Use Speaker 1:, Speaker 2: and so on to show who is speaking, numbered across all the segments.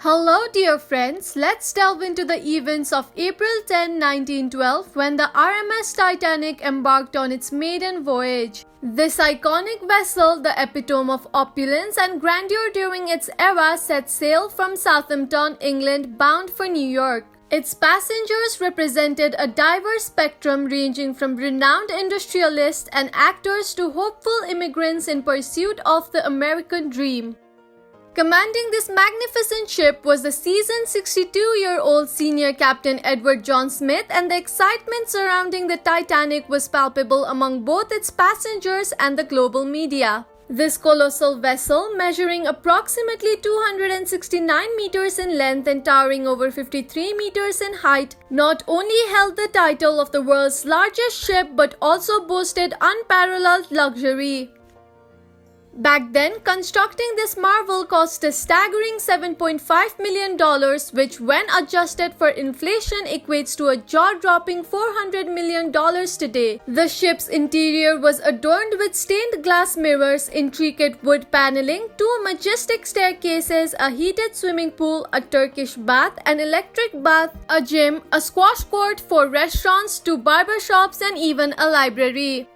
Speaker 1: Hello dear friends, let's delve into the events of April 10, 1912 when the RMS Titanic embarked on its maiden voyage. This iconic vessel, the epitome of opulence and grandeur during its era, set sail from Southampton, England, bound for New York. Its passengers represented a diverse spectrum ranging from renowned industrialists and actors to hopeful immigrants in pursuit of the American dream. Commanding this magnificent ship was the seasoned 62-year-old senior captain Edward John Smith, and the excitement surrounding the Titanic was palpable among both its passengers and the global media. This colossal vessel, measuring approximately 269 meters in length and towering over 53 meters in height, not only held the title of the world's largest ship but also boasted unparalleled luxury. Back then, constructing this marvel cost a staggering $7.5 million, which when adjusted for inflation equates to a jaw-dropping $400 million today. The ship's interior was adorned with stained glass mirrors, intricate wood paneling, two majestic staircases, a heated swimming pool, a Turkish bath, an electric bath, a gym, a squash court, 4 restaurants, 2 barber shops, and even a library.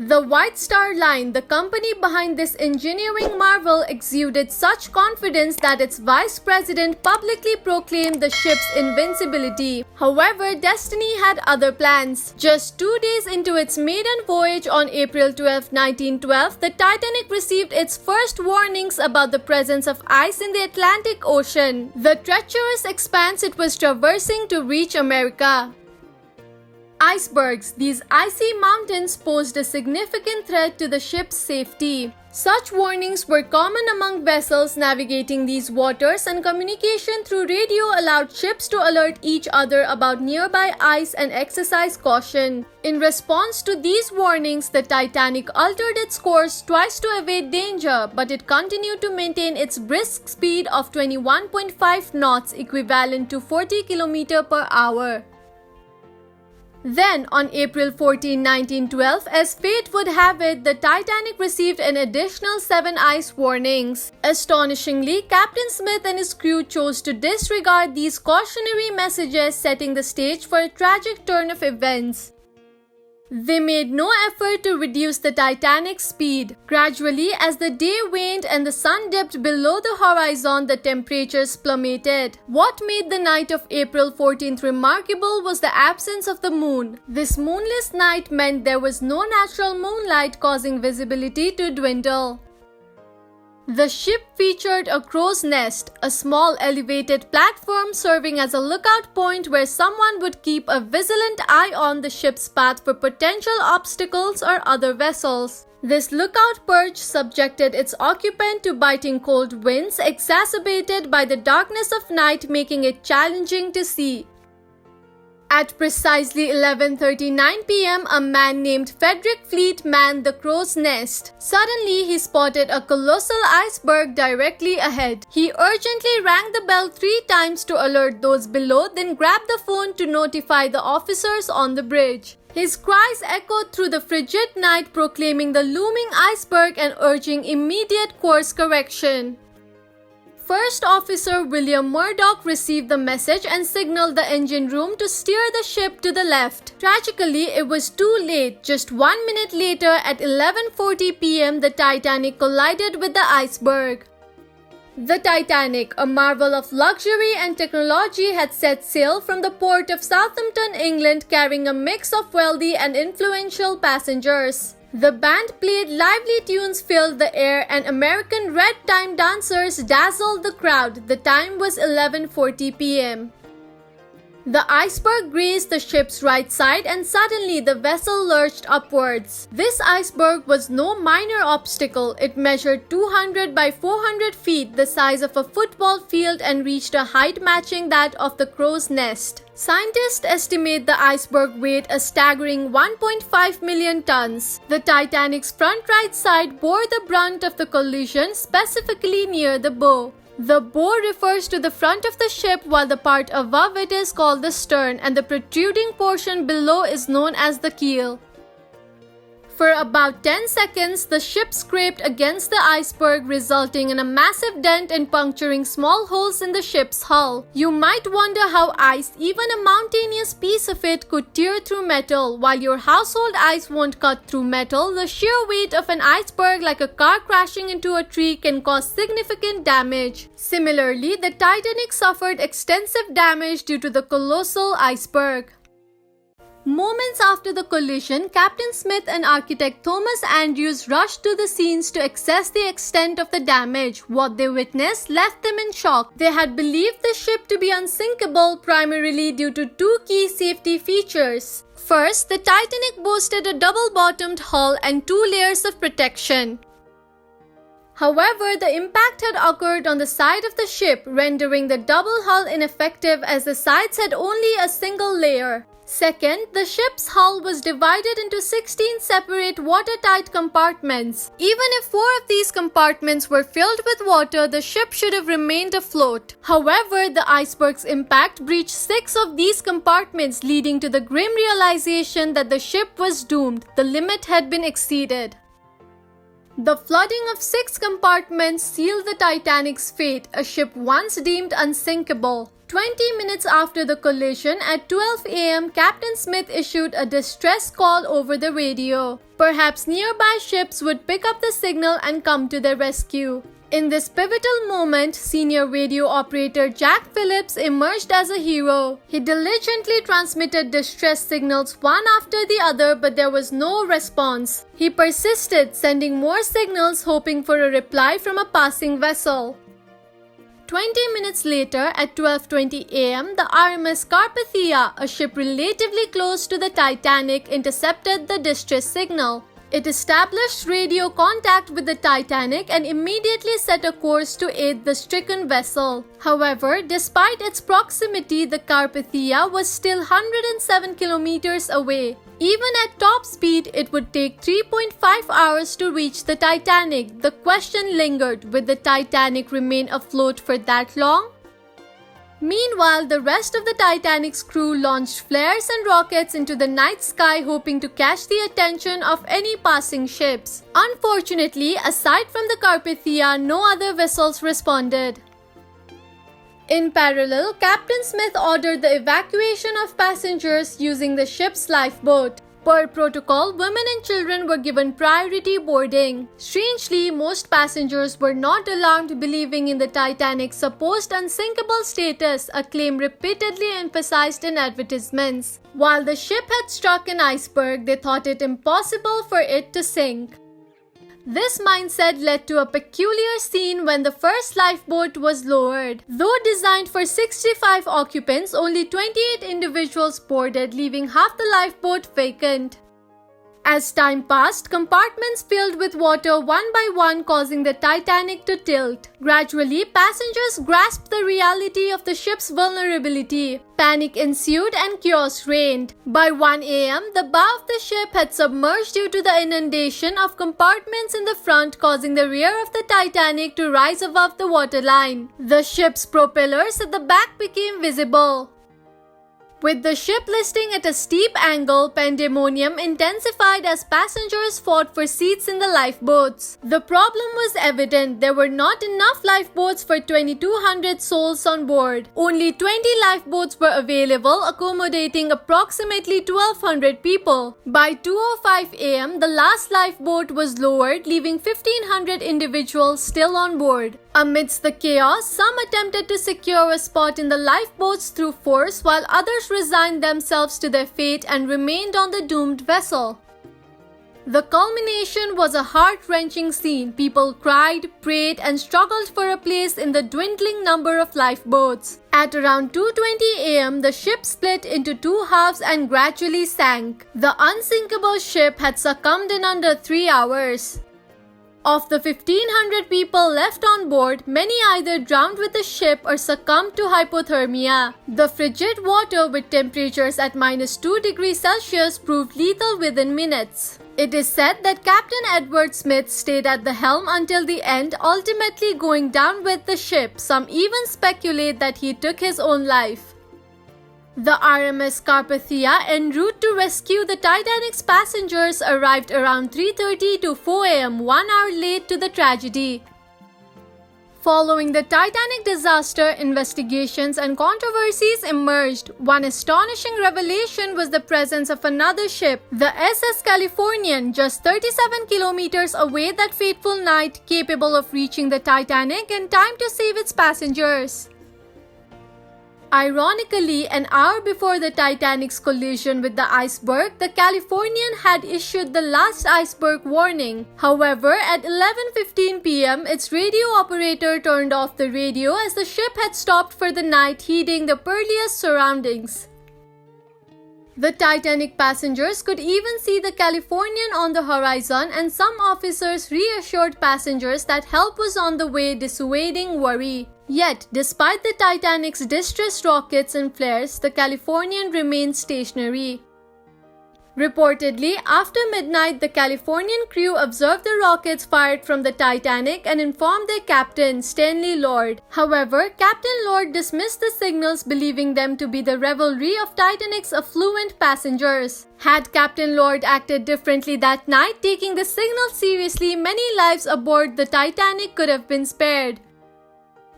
Speaker 1: The White Star Line, the company behind this engineering marvel, exuded such confidence that its vice president publicly proclaimed the ship's invincibility. However, destiny had other plans. Just 2 days into its maiden voyage on April 12, 1912, the Titanic received its first warnings about the presence of ice in the Atlantic Ocean, the treacherous expanse it was traversing to reach America. Icebergs. These icy mountains posed a significant threat to the ship's safety. Such warnings were common among vessels navigating these waters, and communication through radio allowed ships to alert each other about nearby ice and exercise caution. In response to these warnings, the Titanic altered its course twice to evade danger, but it continued to maintain its brisk speed of 21.5 knots, equivalent to 40 km per hour. Then, on April 14, 1912, as fate would have it, the Titanic received an additional 7 ice warnings. Astonishingly, Captain Smith and his crew chose to disregard these cautionary messages, setting the stage for a tragic turn of events. They made no effort to reduce the Titanic's speed. Gradually, as the day waned and the sun dipped below the horizon, the temperatures plummeted. What made the night of April 14th remarkable was the absence of the moon. This moonless night meant there was no natural moonlight, causing visibility to dwindle. The ship featured a crow's nest, a small elevated platform serving as a lookout point where someone would keep a vigilant eye on the ship's path for potential obstacles or other vessels. This lookout perch subjected its occupant to biting cold winds exacerbated by the darkness of night, making it challenging to see. At precisely 11:39 p.m., a man named Frederick Fleet manned the crow's nest. Suddenly, he spotted a colossal iceberg directly ahead. He urgently rang the bell 3 times to alert those below, then grabbed the phone to notify the officers on the bridge. His cries echoed through the frigid night, proclaiming the looming iceberg and urging immediate course correction. First Officer William Murdoch received the message and signaled the engine room to steer the ship to the left. Tragically, it was too late. Just 1 minute later, at 11:40 p.m., the Titanic collided with the iceberg. The Titanic, a marvel of luxury and technology, had set sail from the port of Southampton, England, carrying a mix of wealthy and influential passengers. The band played lively tunes, filled the air, and American red time dancers dazzled the crowd. The time was 11:40 p.m. The iceberg grazed the ship's right side, and suddenly the vessel lurched upwards. This iceberg was no minor obstacle. It measured 200 by 400 feet, the size of a football field, and reached a height matching that of the crow's nest. Scientists estimate the iceberg weighed a staggering 1.5 million tons. The Titanic's front right side bore the brunt of the collision, specifically near the bow. The bow refers to the front of the ship, while the part above it is called the stern, and the protruding portion below is known as the keel. For about 10 seconds, the ship scraped against the iceberg, resulting in a massive dent and puncturing small holes in the ship's hull. You might wonder how ice, even a mountainous piece of it, could tear through metal. While your household ice won't cut through metal, the sheer weight of an iceberg, like a car crashing into a tree, can cause significant damage. Similarly, the Titanic suffered extensive damage due to the colossal iceberg. Moments after the collision, Captain Smith and architect Thomas Andrews rushed to the scenes to assess the extent of the damage. What they witnessed left them in shock. They had believed the ship to be unsinkable primarily due to two key safety features. First, the Titanic boasted a double-bottomed hull and two layers of protection. However, the impact had occurred on the side of the ship, rendering the double hull ineffective as the sides had only a single layer. Second, the ship's hull was divided into 16 separate watertight compartments. Even if 4 of these compartments were filled with water, the ship should have remained afloat. However, the iceberg's impact breached 6 of these compartments, leading to the grim realization that the ship was doomed. The limit had been exceeded. The flooding of 6 compartments sealed the Titanic's fate, a ship once deemed unsinkable. 20 minutes after the collision, at 12 a.m., Captain Smith issued a distress call over the radio. Perhaps nearby ships would pick up the signal and come to their rescue. In this pivotal moment, senior radio operator Jack Phillips emerged as a hero. He diligently transmitted distress signals one after the other, but there was no response. He persisted, sending more signals, hoping for a reply from a passing vessel. 20 minutes later, at 12:20 a.m., the RMS Carpathia, a ship relatively close to the Titanic, intercepted the distress signal. It established radio contact with the Titanic and immediately set a course to aid the stricken vessel. However, despite its proximity, the Carpathia was still 107 kilometers away. Even at top speed, it would take 3.5 hours to reach the Titanic. The question lingered, would the Titanic remain afloat for that long? Meanwhile, the rest of the Titanic's crew launched flares and rockets into the night sky, hoping to catch the attention of any passing ships. Unfortunately, aside from the Carpathia, no other vessels responded. In parallel, Captain Smith ordered the evacuation of passengers using the ship's lifeboat. Per protocol, women and children were given priority boarding. Strangely, most passengers were not alarmed, believing in the Titanic's supposed unsinkable status, a claim repeatedly emphasized in advertisements. While the ship had struck an iceberg, they thought it impossible for it to sink. This mindset led to a peculiar scene when the first lifeboat was lowered. Though designed for 65 occupants, only 28 individuals boarded, leaving half the lifeboat vacant. As time passed, compartments filled with water one by one, causing the Titanic to tilt. Gradually, passengers grasped the reality of the ship's vulnerability. Panic ensued and chaos reigned. By 1 a.m., the bow of the ship had submerged due to the inundation of compartments in the front, causing the rear of the Titanic to rise above the waterline. The ship's propellers at the back became visible. With the ship listing at a steep angle, pandemonium intensified as passengers fought for seats in the lifeboats. The problem was evident. There were not enough lifeboats for 2,200 souls on board. Only 20 lifeboats were available, accommodating approximately 1,200 people. By 2:05 a.m., the last lifeboat was lowered, leaving 1,500 individuals still on board. Amidst the chaos, some attempted to secure a spot in the lifeboats through force, while others resigned themselves to their fate and remained on the doomed vessel. The culmination was a heart-wrenching scene. People cried, prayed, and struggled for a place in the dwindling number of lifeboats. At around 2:20 a.m., the ship split into two halves and gradually sank. The unsinkable ship had succumbed in under 3 hours. Of the 1,500 people left on board, many either drowned with the ship or succumbed to hypothermia. The frigid water, with temperatures at -2 degrees Celsius, proved lethal within minutes. It is said that Captain Edward Smith stayed at the helm until the end, ultimately going down with the ship. Some even speculate that he took his own life. The RMS Carpathia, en route to rescue the Titanic's passengers, arrived around 3:30 to 4 a.m., 1 hour late to the tragedy. Following the Titanic disaster, investigations and controversies emerged. One astonishing revelation was the presence of another ship, the SS Californian, just 37 kilometers away that fateful night, capable of reaching the Titanic in time to save its passengers. Ironically, an hour before the Titanic's collision with the iceberg, the Californian had issued the last iceberg warning. However, at 11:15 p.m., its radio operator turned off the radio as the ship had stopped for the night, heeding the perilous surroundings. The Titanic passengers could even see the Californian on the horizon, and some officers reassured passengers that help was on the way, dissuading worry. Yet, despite the Titanic's distress rockets and flares, the Californian remained stationary. Reportedly, after midnight, the Californian crew observed the rockets fired from the Titanic and informed their captain, Stanley Lord. However, Captain Lord dismissed the signals, believing them to be the revelry of Titanic's affluent passengers. Had Captain Lord acted differently that night, taking the signal seriously, many lives aboard the Titanic could have been spared.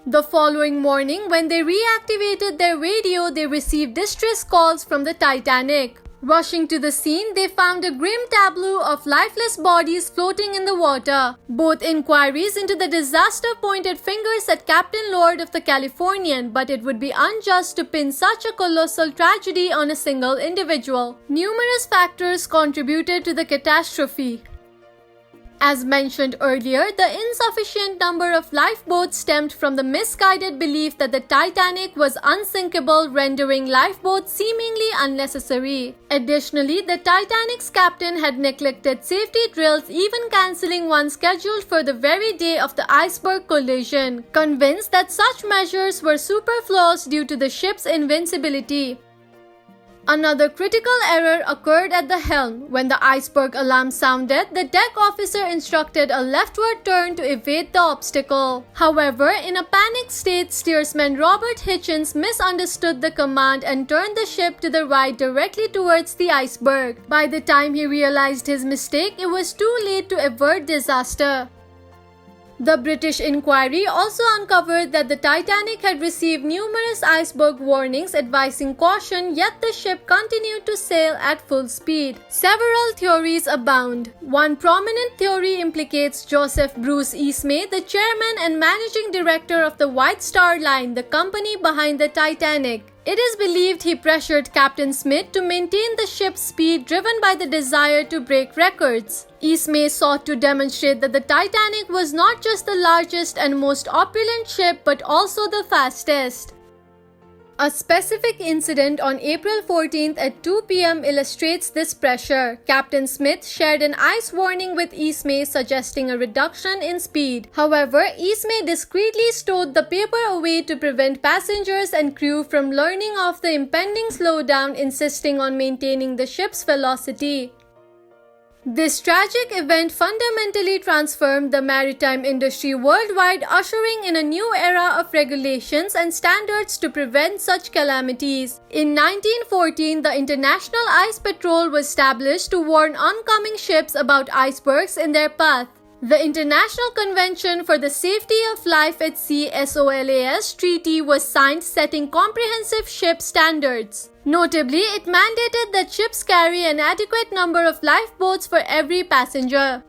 Speaker 1: The following morning, when they reactivated their radio, they received distress calls from the Titanic. Rushing to the scene, they found a grim tableau of lifeless bodies floating in the water. Both inquiries into the disaster pointed fingers at Captain Lord of the Californian, but it would be unjust to pin such a colossal tragedy on a single individual. Numerous factors contributed to the catastrophe. As mentioned earlier, the insufficient number of lifeboats stemmed from the misguided belief that the Titanic was unsinkable, rendering lifeboats seemingly unnecessary. Additionally, the Titanic's captain had neglected safety drills, even cancelling one scheduled for the very day of the iceberg collision, convinced that such measures were superfluous due to the ship's invincibility. Another critical error occurred at the helm. When the iceberg alarm sounded, the deck officer instructed a leftward turn to evade the obstacle. However, in a panicked state, steersman Robert Hitchens misunderstood the command and turned the ship to the right directly towards the iceberg. By the time he realized his mistake, it was too late to avert disaster. The British inquiry also uncovered that the Titanic had received numerous iceberg warnings advising caution, yet the ship continued to sail at full speed. Several theories abound. One prominent theory implicates Joseph Bruce Ismay, the chairman and managing director of the White Star Line, the company behind the Titanic. It is believed he pressured Captain Smith to maintain the ship's speed, driven by the desire to break records. Ismay sought to demonstrate that the Titanic was not just the largest and most opulent ship but also the fastest. A specific incident on April 14th at 2 p.m. illustrates this pressure. Captain Smith shared an ice warning with Ismay, suggesting a reduction in speed. However, Ismay discreetly stowed the paper away to prevent passengers and crew from learning of the impending slowdown, insisting on maintaining the ship's velocity. This tragic event fundamentally transformed the maritime industry worldwide, ushering in a new era of regulations and standards to prevent such calamities. In 1914, the International Ice Patrol was established to warn oncoming ships about icebergs in their path. The International Convention for the Safety of Life at Sea (SOLAS) treaty was signed, setting comprehensive ship standards. Notably, it mandated that ships carry an adequate number of lifeboats for every passenger.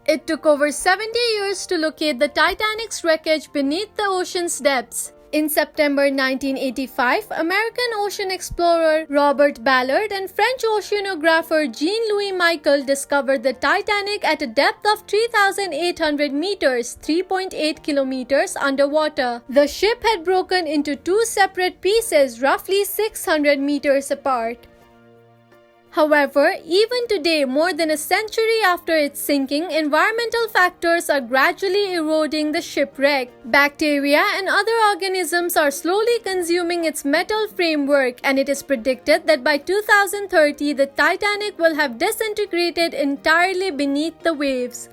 Speaker 1: It took over 70 years to locate the Titanic's wreckage beneath the ocean's depths. In September 1985, American ocean explorer Robert Ballard and French oceanographer Jean-Louis Michel discovered the Titanic at a depth of 3,800 meters, 3.8 kilometers underwater. The ship had broken into two separate pieces, roughly 600 meters apart. However, even today, more than a century after its sinking, environmental factors are gradually eroding the shipwreck. Bacteria and other organisms are slowly consuming its metal framework, and it is predicted that by 2030, the Titanic will have disintegrated entirely beneath the waves.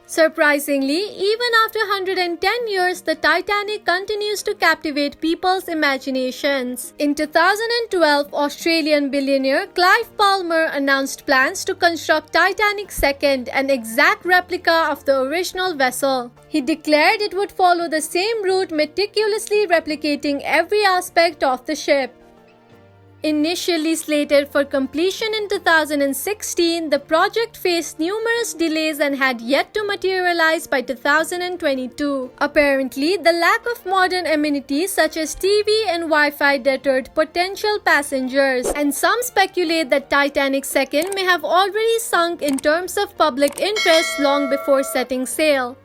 Speaker 1: Surprisingly, even after 110 years, the Titanic continues to captivate people's imaginations. In 2012, Australian billionaire Clive Palmer announced plans to construct Titanic II, an exact replica of the original vessel. He declared it would follow the same route, meticulously replicating every aspect of the ship. Initially slated for completion in 2016, the project faced numerous delays and had yet to materialize by 2022. Apparently, the lack of modern amenities such as TV and Wi-Fi deterred potential passengers, and some speculate that Titanic II may have already sunk in terms of public interest long before setting sail.